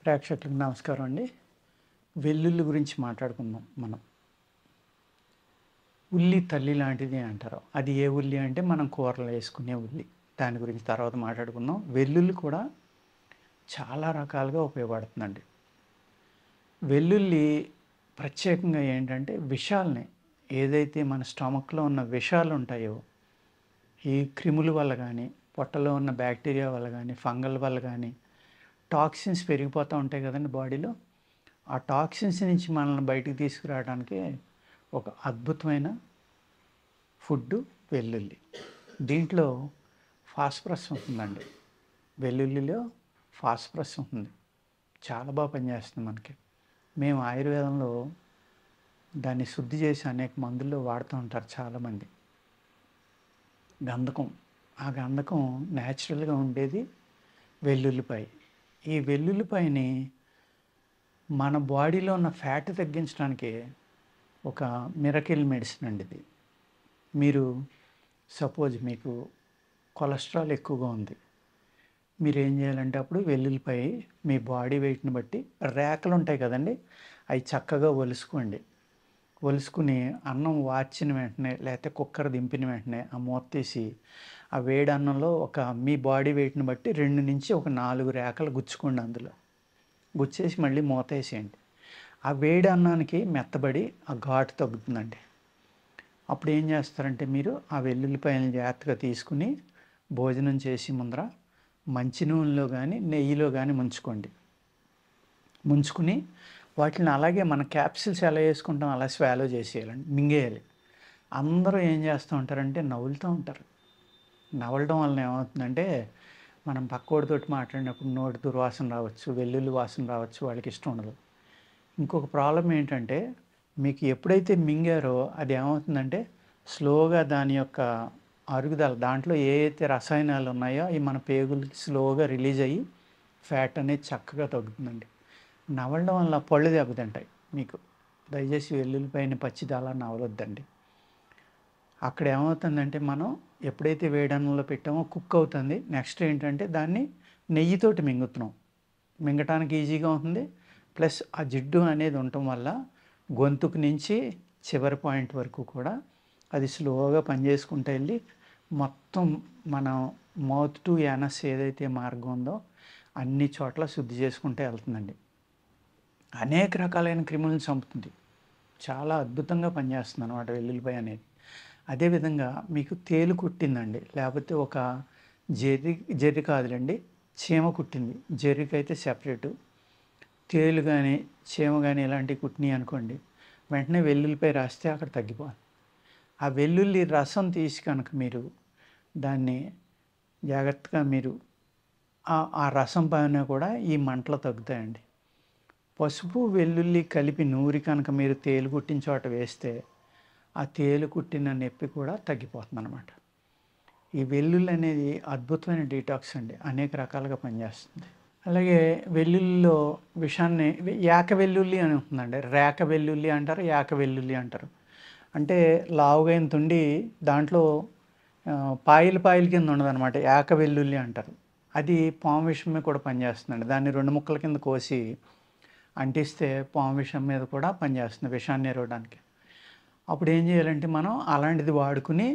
ప్రేక్షకులకు నమస్కారం అండి. వెల్లుల్లి గురించి మాట్లాడుకుందాం మనం. ఉల్లి తల్లి లాంటిది అంటారు. అది ఏ ఉల్లి అంటే మనం కూరలో వేసుకునే ఉల్లి. దాని గురించి తర్వాత మాట్లాడుకుందాం. వెల్లుల్లి కూడా చాలా రకాలుగా ఉపయోగపడుతుందండి. వెల్లుల్లి ప్రత్యేకంగా ఏంటంటే విషాల్ని, ఏదైతే మన స్టమక్‌లో ఉన్న విషాలు ఉంటాయో, ఈ క్రిముల వల్ల కానీ, పొట్టలో ఉన్న బ్యాక్టీరియా వల్ల కానీ, ఫంగల్ వల్ల కానీ, టాక్సిన్స్ పెరిగిపోతూ ఉంటాయి కదండి బాడీలో. ఆ టాక్సిన్స్ నుంచి మనల్ని బయటికి తీసుకురావడానికి ఒక అద్భుతమైన ఫుడ్డు వెల్లుల్లి. దీంట్లో ఫాస్ఫరస్ ఉంటుందండి. వెల్లుల్లిలో ఫాస్ఫరస్ ఉంటుంది. చాలా బాగా పనిచేస్తుంది మనకి. మేము ఆయుర్వేదంలో దాన్ని శుద్ధి చేసి అనేక మందుల్లో వాడుతూ ఉంటారు చాలామంది. గంధకం. ఆ గంధకం న్యాచురల్గా ఉండేది వెల్లుల్లిపాయ. ఈ వెల్లుల్లిపాయని మన బాడీలో ఉన్న ఫ్యాట్ తగ్గించడానికి ఒక మిరకిల్ మెడిసిన్ అండి ఇది. మీరు సపోజ్ మీకు కొలెస్ట్రాల్ ఎక్కువగా ఉంది. మీరేం చేయాలంటే అప్పుడు వెల్లుల్లిపాయ మీ బాడీ వెయిట్‌ని బట్టి రేఖలు ఉంటాయి కదండీ! అవి చక్కగా ఒలుసుకోండి. ఒలుసుకుని అన్నం వార్చిన వెంటనే లేకపోతే కుక్కర్ దింపిన వెంటనే ఆ మూత తీసి ఆ వేడి అన్నంలో మీ బాడీ వెయిట్‌ని బట్టి 2-4 రేఖలు గుచ్చుకోండి అందులో. గుచ్చేసి మళ్ళీ మూతేసేయండి. ఆ వేడి అన్నానికి మెత్తబడి ఆ ఘాటు తగ్గుతుందండి. అప్పుడు ఏం చేస్తారంటే మీరు ఆ వెల్లుల్లిపాయలను జాగ్రత్తగా తీసుకుని భోజనం చేసి ముందర మంచి నూనెలో కానీ నెయ్యిలో కానీ ముంచుకోండి. ముంచుకుని వాటిని అలాగే మన క్యాప్సిల్స్ ఎలా వేసుకుంటాం అలా స్వాలో చేసేయాలండి, మింగేయాలి. అందరూ ఏం చేస్తూ ఉంటారంటే నవ్వులుతూ ఉంటారు. నవ్వడం వలన ఏమవుతుందంటే మనం పక్కోడితోటి మాట్లాడినప్పుడు నోటి దుర్వాసన రావచ్చు, వెల్లుల్లి వాసన రావచ్చు, వాళ్ళకి ఇష్టం ఉండదు. ఇంకొక ప్రాబ్లం ఏంటంటే మీకు ఎప్పుడైతే మింగారో అది ఏమవుతుందంటే స్లోగా దాని యొక్క అరుగుదల, దాంట్లో ఏ అయితే రసాయనాలు ఉన్నాయో అవి మన పేగులకి స్లోగా రిలీజ్ అయ్యి ఫ్యాట్ అనేది చక్కగా తగ్గుతుందండి. నవలడం వల్ల పళ్ళు దెబ్బతింటాయి మీకు. దయచేసి వెల్లుల్లిపాయని పచ్చిది అలా నవలొద్దండి. అక్కడ ఏమవుతుందంటే మనం ఎప్పుడైతే వేడన్నంలో పెట్టామో కుక్ అవుతుంది. నెక్స్ట్ ఏంటంటే దాన్ని నెయ్యితోటి మింగుతున్నాం. మింగటానికి ఈజీగా ఉంటుంది. ప్లస్ ఆ జిడ్డు అనేది ఉండటం వల్ల గొంతుకు నుంచి చివరి పాయింట్ వరకు కూడా అది స్లోగా పనిచేసుకుంటూ వెళ్ళి మొత్తం మనం మౌత్ టు యానస్ ఏదైతే మార్గం ఉందో అన్ని చోట్ల శుద్ధి చేసుకుంటూ వెళ్తుందండి. అనేక రకాలైన క్రిములను చంపుతుంది. చాలా అద్భుతంగా పనిచేస్తుంది అన్నమాట వెల్లుల్లిపాయ అనేది. అదేవిధంగా మీకు తేలు కుట్టిందండి, లేకపోతే ఒక జెర్రీ కాదులేండి, చీమ కుట్టింది. జెర్రీకైతే సెపరేటు. తేలు కానీ చీమ కానీ ఇలాంటివి కుట్టినాయి అనుకోండి, వెంటనే వెల్లుల్లిపాయ రాస్తే అక్కడ తగ్గిపోవాలి. ఆ వెల్లుల్లి రసం తీసి కనుక మీరు దాన్ని జాగ్రత్తగా మీరు ఆ రసం పైన కూడా ఈ మంటలు తగ్గుతాయండి. పసుపు వెల్లుల్లి కలిపి నూరి కనుక మీరు తేలు కుట్టిన చోట వేస్తే ఆ తేలు కుట్టిన నొప్పి కూడా తగ్గిపోతుందన్నమాట. ఈ వెల్లుల్లి అనేది అద్భుతమైన డీటాక్స్ అండి. అనేక రకాలుగా పనిచేస్తుంది. అలాగే వెల్లుల్లిలో విషాన్ని యాక వెల్లుల్లి అని ఉంటుందండి. రేక వెల్లుల్లి అంటారు, యాక వెల్లుల్లి అంటారు. అంటే లావుగా ఇంతుండి దాంట్లో పాయలు కింద ఉండదనమాట. యాక వెల్లుల్లి అంటారు. అది పాము విషం మీద కూడా పనిచేస్తుందండి. దాన్ని 2 ముక్కల కింద కోసి అంటిస్తే పాము విషం మీద కూడా పనిచేస్తుంది, విషాన్ని ఎరవడానికి. అప్పుడు ఏం చేయాలంటే మనం అలాంటిది వాడుకుని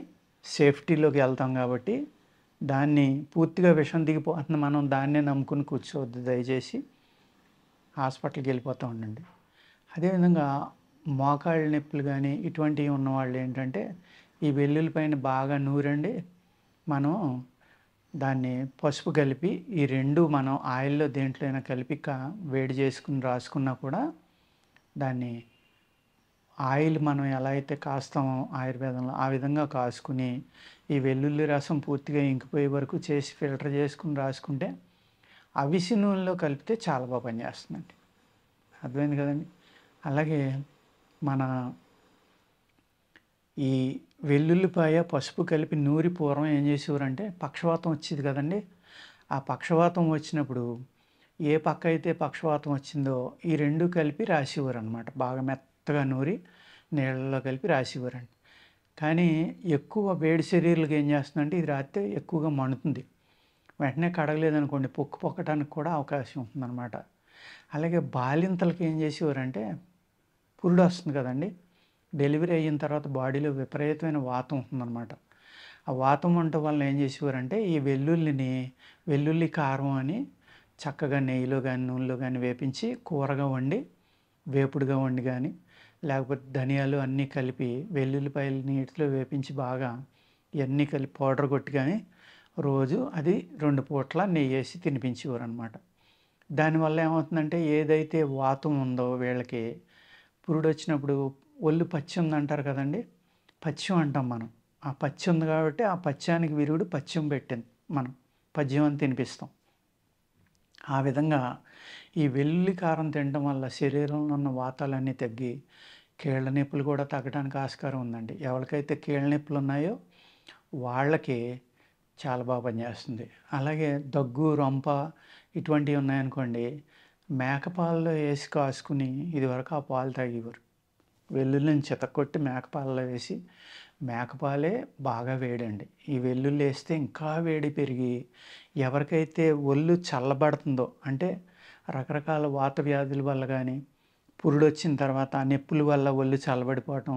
సేఫ్టీలోకి వెళ్తాం కాబట్టి దాన్ని పూర్తిగా విషం దిగిపోతుంది, మనం దాన్నే నమ్ముకుని కూర్చోవద్దు. దయచేసి హాస్పిటల్కి వెళ్ళిపోతూ ఉండండి. అదేవిధంగా మోకాళ్ళ నొప్పులు కానీ ఇటువంటివి ఉన్నవాళ్ళు ఏంటంటే ఈ వెల్లుల్లిపాయని బాగా నూరండి. మనం దాన్ని పసుపు కలిపి ఈ రెండు మనం ఆయిల్లో దేంట్లో అయినా కలిపి వేడి చేసుకుని రాసుకున్నా కూడా దాన్ని ఆయిల్ మనం ఎలా అయితే కాస్తామో ఆయుర్వేదంలో ఆ విధంగా కాసుకుని ఈ వెల్లుల్లి రసం పూర్తిగా ఇంకిపోయే వరకు చేసి ఫిల్టర్ చేసుకుని రాసుకుంటే అవిసి నూనెలో కలిపితే చాలా బాగా పనిచేస్తుందండి. అర్థమైంది కదండి. అలాగే మన ఈ వెల్లుల్లిపాయ పసుపు కలిపి నూరి పూర్వం ఏం చేసేవారంటే పక్షవాతం వచ్చేది కదండి. ఆ పక్షవాతం వచ్చినప్పుడు ఏ పక్క అయితే పక్షవాతం వచ్చిందో ఈ రెండు కలిపి రాసేవారు అనమాట. బాగా మెత్తగా నూరి నీళ్ళలో కలిపి రాసేవారండి. కానీ ఎక్కువ వేడి శరీరాలకు ఏం చేస్తుందంటే ఇది రాస్తే ఎక్కువగా మండుతుంది. వెంటనే కడగలేదనుకోండి పొక్కు పొక్కటానికి కూడా అవకాశం ఉంటుందన్నమాట. అలాగే బాలింతలకి ఏం చేసేవారంటే పురుడు వస్తుంది కదండీ! డెలివరీ అయిన తర్వాత బాడీలో విపరీతమైన వాతం ఉంటుందన్నమాట. ఆ వాతం ఉండటం వలన ఏం చేసేవారంటే ఈ వెల్లుల్లి కారం అని చక్కగా నెయ్యిలో గాని, నూనెలో గాని వేపించి కూరగా వండి, వేపుడుగా వండి గాని, లేకపోతే ధనియాలు అన్నీ కలిపి వెల్లుల్లిపాయలు నీటిలో వేపించి బాగా ఇయన్నీ కలిపి పౌడర్ కొట్టి గాని రోజు అది 2 పూట్ల నెయ్యేసి తినిపించేవారనమాట. దానివల్ల ఏమవుతుందంటే ఏదైతే వాతం ఉందో వీళ్ళకి పురుడొచ్చినప్పుడు ఒళ్ళు పచ్చి ఉందంటారు కదండీ! పచ్చెం అంటాం మనం. ఆ పచ్చి ఉంది కాబట్టి ఆ పచ్చానికి విరుగుడు పచ్చెం పెట్టింది మనం. పజ్యం అని తినిపిస్తాం. ఆ విధంగా ఈ వెల్లుల్లి కారం తినటం వల్ల శరీరంలో ఉన్న వాతాలన్నీ తగ్గి, కీళ్ళ నొప్పులు కూడా తగ్గడానికి ఆస్కారం ఉందండి. ఎవరికైతే కీళ్ళ నొప్పులున్నాయో వాళ్ళకి చాలా బాగా పనిచేస్తుంది. అలాగే దగ్గు, రొంప ఇటువంటివి ఉన్నాయనుకోండి, మేక పాలలో ఏసి కాసుకుని ఇదివరకు ఆ పాలు తాగేవారు. వెల్లుల్లిని చితక్కొట్టి మేక పాలలో వేసి మేకపాలే బాగా వేడండి. ఈ వెల్లుల్లి వేస్తే ఇంకా వేడి పెరిగి ఎవరికైతే ఒళ్ళు చల్లబడుతుందో అంటే రకరకాల వాత వ్యాధుల వల్ల కానీ పురుడొచ్చిన తర్వాత ఆ నొప్పుల వల్ల ఒళ్ళు చల్లబడిపోవటం,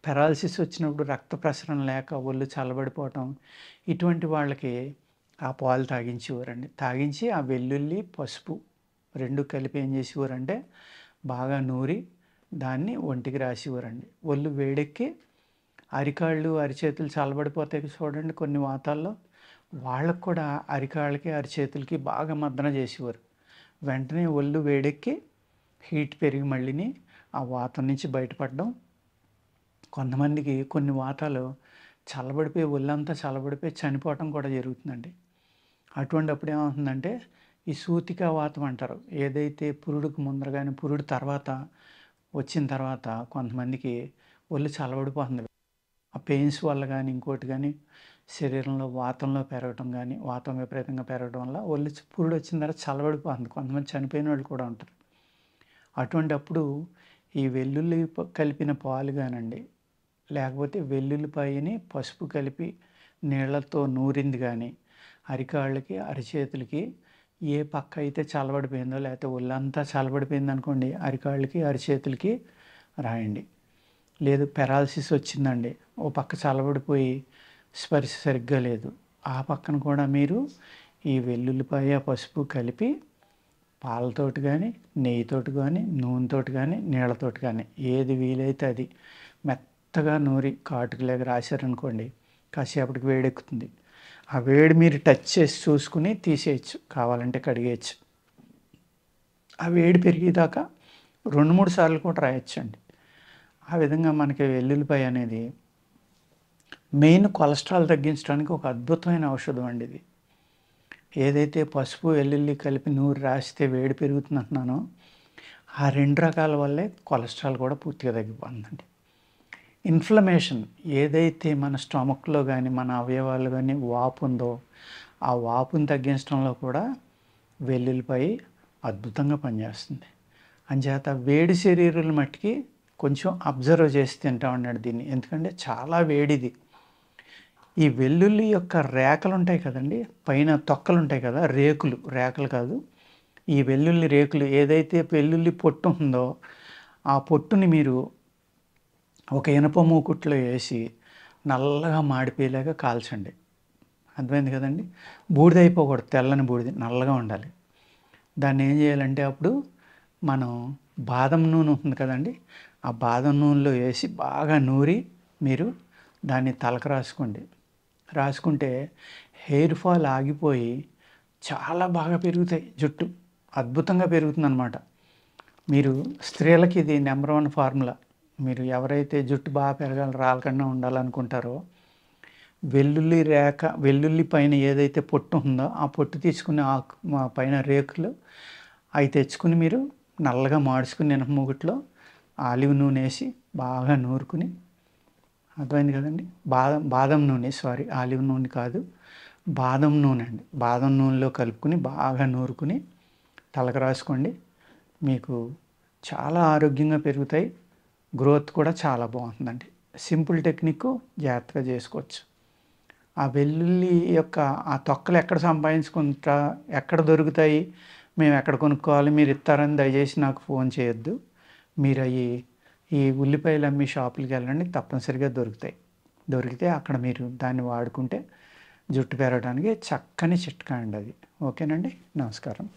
పెరాలసిస్ వచ్చినప్పుడు రక్త ప్రసరణ లేక ఒళ్ళు చల్లబడిపోవటం ఇటువంటి వాళ్ళకి ఆ పాలు తాగించేవారండి. తాగించి ఆ వెల్లుల్లి, పసుపు 2 కలిపి ఏం చేసేవారంటే బాగా నూరి దాన్ని ఒంటికి రాసేవారండి. ఒళ్ళు వేడెక్కి అరికాళ్ళు, అరిచేతులు చల్లబడిపోతాయి చూడండి కొన్ని వాతాల్లో. వాళ్ళకి కూడా అరికాళ్ళకి, అరిచేతులకి బాగా మర్దన చేసేవారు. వెంటనే ఒళ్ళు వేడెక్కి హీట్ పెరిగి మళ్ళీని ఆ వాతం నుంచి బయటపడడం. కొంతమందికి కొన్ని వాతాలు చల్లబడిపోయి ఒళ్ళంతా చల్లబడిపోయి చనిపోవటం కూడా జరుగుతుందండి. అటువంటప్పుడు ఏమవుతుందంటే ఈ సూతికా వాతం అంటారు. ఏదైతే పురుడుకు ముందర గాని, పురుడు తర్వాత వచ్చిన తర్వాత కొంతమందికి ఒళ్ళు చల్లబడిపోతుంది. ఆ పెయిన్స్ వల్ల గానీ, ఇంకోటి గానీ శరీరంలో వాతంలో పెరగటం గానీ, వాతం విపరీతంగా పెరగడం వల్ల ఒళ్ళు పురుడొచ్చిన తర్వాత చల్లబడిపోతుంది. కొంతమంది చనిపోయిన వాళ్ళు కూడా ఉంటారు. అటువంటప్పుడు ఈ వెల్లుల్లి కలిపిన పాలు గానండి, లేకపోతే వెల్లుల్లిపాయని పసుపు కలిపి నీళ్ళతో నూరింది గానీ, అరికాళ్ళకి, అరిచేతులకి ఏ పక్క అయితే చల్లబడిపోయిందో లేకపోతే ఒళ్ళంతా చల్లబడిపోయిందనుకోండి, అరికాళ్ళకి, అరిచేతులకి రాయండి. లేదు పెరాలసిస్ వచ్చిందండి, ఓ పక్క చల్లబడిపోయి స్పర్శ సరిగ్గా లేదు, ఆ పక్కన కూడా మీరు ఈ వెల్లుల్లిపాయ, పసుపు కలిపి పాలతోటి కానీ, నెయ్యితోటి కానీ, నూనెతోటి కానీ, నీళ్ళతోటి కానీ ఏది వీలైతే అది మెత్తగా నూరి కాటుకలాగా రాశారనుకోండి, కాసేపటికి వేడెక్కుతుంది. ఆ వేడి మీరు టచ్ చేసి చూసుకుని తీసేయచ్చు, కావాలంటే కడిగేయచ్చు. ఆ వేడి పెరిగేదాకా 2, 3 సార్లు కూడా రాయొచ్చండి. ఆ విధంగా మనకి వెల్లుల్లిపాయ అనేది మెయిన్ కొలెస్ట్రాల్ తగ్గించడానికి ఒక అద్భుతమైన ఔషధం అండి ఇది. ఏదైతే పసుపు, వెల్లుల్లి కలిపి నూరి రాస్తే వేడి పెరుగుతుందంటున్నానో ఆ 2 రకాల వల్లే కొలెస్ట్రాల్ కూడా పూర్తిగా తగ్గిపోతుందండి. ఇన్ఫ్లమేషన్ ఏదైతే మన స్టమక్‌లో గానీ, మన అవయవాలు గానీ వాపు ఉందో, ఆ వాపుని తగ్గించడంలో కూడా వెల్లుల్లిపాయ అద్భుతంగా పనిచేస్తుంది. అంచేత వేడి శరీరుల మట్టికి కొంచెం అబ్జర్వ్ చేసి తింటామన్నాడు దీన్ని. ఎందుకంటే చాలా వేడిది. ఈ వెల్లుల్లి యొక్క రేఖలుంటాయి కదండీ! పైన తొక్కలుంటాయి కదా! రేఖలు కాదు. ఈ వెల్లుల్లి రేకులు ఏదైతే వెల్లుల్లి పొట్టు ఉందో, ఆ పొట్టుని మీరు ఒక ఇనప మూకుట్లో వేసి నల్లగా మాడిపోయేలాగా కాల్చండి. అర్థమైంది కదండీ! బూడిదైపోకూడదు, తెల్లని బూడిద నల్లగా ఉండాలి. దాన్ని ఏం చేయాలంటే అప్పుడు మనం బాదం నూనె ఉంటుంది కదండీ! ఆ బాదం నూనెలో వేసి బాగా నూరి మీరు దాన్ని తలకు రాసుకోండి. రాసుకుంటే హెయిర్ ఫాల్ ఆగిపోయి చాలా బాగా పెరుగుతాయి జుట్టు. అద్భుతంగా పెరుగుతుందనమాట. మీరు స్త్రీలకి ఇది నంబర్ 1 ఫార్ములా. మీరు ఎవరైతే జుట్టు బాగా పెరగాలి, రాలకుండా ఉండాలనుకుంటారో వెల్లుల్లి పైన ఏదైతే పొట్టు ఉందో ఆ పొట్టు తీసుకుని పైన రేకులు అవి తెచ్చుకుని మీరు నల్లగా మాడ్చుకుని ఇనప మూకుట్లో ఆలివ్ నూనె వేసి బాగా నూరుకుని, అర్థమైంది కదండి. బాదం నూనె, ఆలివ్ నూనె కాదు, బాదం నూనె అండి. బాదం నూనెలో కలుపుకుని బాగా నూరుకుని తలకు రాసుకోండి. మీకు చాలా ఆరోగ్యంగా పెరుగుతాయి. గ్రోత్ కూడా చాలా బాగుంటుందండి. సింపుల్ టెక్నిక్, జాగ్రత్తగా చేసుకోవచ్చు. ఆ వెల్లుల్లి యొక్క ఆ తొక్కలు ఎక్కడ సంపాదించుకుంటా, ఎక్కడ దొరుకుతాయి, మేము ఎక్కడ కొనుక్కోవాలి మీరు ఇస్తారని దయచేసి నాకు ఫోన్ చేయొద్దు. మీరు ఈ ఉల్లిపాయలు అమ్మే షాపులకి వెళ్ళండి, తప్పనిసరిగా దొరుకుతాయి. దొరికితే అక్కడ మీరు దాన్ని వాడుకుంటే జుట్టు పెరగడానికి చక్కని చిట్కా అండి అది. ఓకేనండి. నమస్కారం.